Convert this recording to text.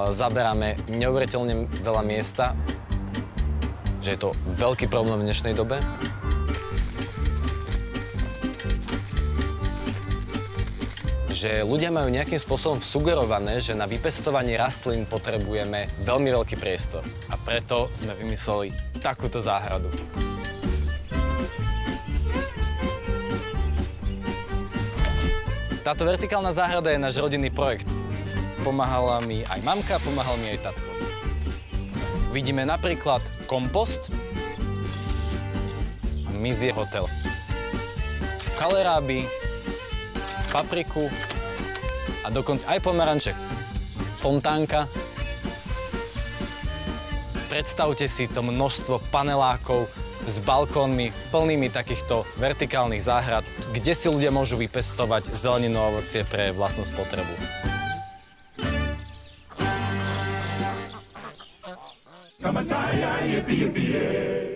zaberáme neuveriteľne veľa miesta, že je to veľký problém v dnešnej dobe. Že ľudia majú nejakým spôsobom sugerované, že na vypestovanie rastlín potrebujeme veľmi veľký priestor. A preto sme vymysleli takúto záhradu. Táto vertikálna záhrada je náš rodinný projekt. Pomáhala mi aj mamka, pomáhal mi aj tatko. Vidíme napríklad kompost a mizie hotel. Kaleráby, papriku a dokonca aj pomaranče. Fontánka. Predstavte si to množstvo panelákov s balkónmi plnými takýchto vertikálnych záhrad, kde si ľudia môžu vypestovať zeleninu a ovocie pre vlastnú spotrebu. Come on, yippee, yippee, yeah.